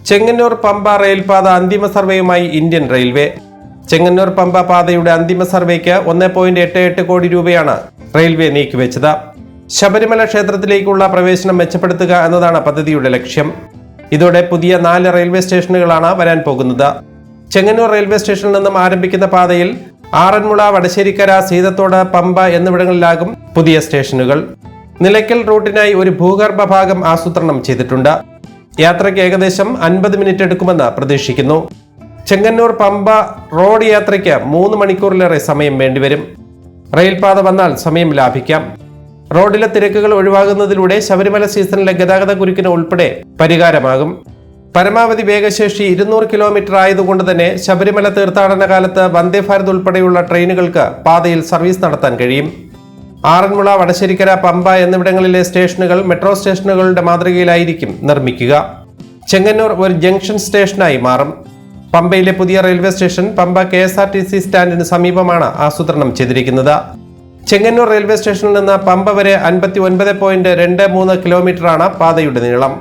ചെങ്ങന്നൂർ പമ്പ റെയിൽപാത അന്തിമ സർവേയുമായി Indian railway. Chengannur Pamba പാതയുടെ അന്തിമ സർവേക്ക് 1.88 കോടി രൂപയാണ് റെയിൽവേ നീക്കിവെച്ചത്. ശബരിമല ക്ഷേത്രത്തിലേക്കുള്ള പ്രവേശനം മെച്ചപ്പെടുത്തുക എന്നതാണ് പദ്ധതിയുടെ ലക്ഷ്യം. ഇതോടെ പുതിയ 4 റെയിൽവേ സ്റ്റേഷനുകളാണ് വരാൻ പോകുന്നത്. ചെങ്ങന്നൂർ റെയിൽവേ സ്റ്റേഷനിൽ നിന്നും ആരംഭിക്കുന്ന പാതയിൽ ആറന്മുള, വടശ്ശേരിക്കര, സീതത്തോട്, പമ്പ എന്നിവിടങ്ങളിലാകും പുതിയ സ്റ്റേഷനുകൾ. നിലയ്ക്കൽ റൂട്ടിനായി ഒരു ഭൂഗർഭ ഭാഗം ആസൂത്രണം ചെയ്തിട്ടുണ്ട്. യാത്രയ്ക്ക് ഏകദേശം 50 മിനിറ്റ് എടുക്കുമെന്ന് പ്രതീക്ഷിക്കുന്നു. ചെങ്ങന്നൂർ പമ്പ റോഡ് യാത്രയ്ക്ക് 3 മണിക്കൂറിലേറെ സമയം വേണ്ടിവരും. റെയിൽപാത വന്നാൽ സമയം ലാഭിക്കാം. റോഡിലെ തിരക്കുകൾ ഒഴിവാകുന്നതിലൂടെ ശബരിമല സീസണിലെ ഗതാഗത കുരുക്കിന് ഉൾപ്പെടെ പരിഹാരമാകും. പരമാവധി വേഗശേഷി 200 കിലോമീറ്റർ ആയതുകൊണ്ട് തന്നെ ശബരിമല തീർത്ഥാടന കാലത്ത് വന്ദേ ഭാരത് ഉൾപ്പെടെയുള്ള ട്രെയിനുകൾക്ക് പാതയിൽ സർവീസ് നടത്താൻ കഴിയും. ആറന്മുള, വടശ്ശേരിക്കര, പമ്പ എന്നിവിടങ്ങളിലെ സ്റ്റേഷനുകൾ മെട്രോ സ്റ്റേഷനുകളുടെ മാതൃകയിലായിരിക്കും നിർമ്മിക്കുക. ചെങ്ങന്നൂർ ഒരു ജംഗ്ഷൻ സ്റ്റേഷനായി മാറും. പമ്പയിലെ പുതിയ റെയിൽവേ സ്റ്റേഷൻ പമ്പ KSRTC സ്റ്റാൻഡിന് സമീപമാണ് ആസൂത്രണം ചെയ്തിരിക്കുന്നത്. ചെങ്ങന്നൂർ റെയിൽവേ സ്റ്റേഷനിൽ നിന്ന് പമ്പ വരെ 59.23 കിലോമീറ്ററാണ് പാതയുടെ നീളം.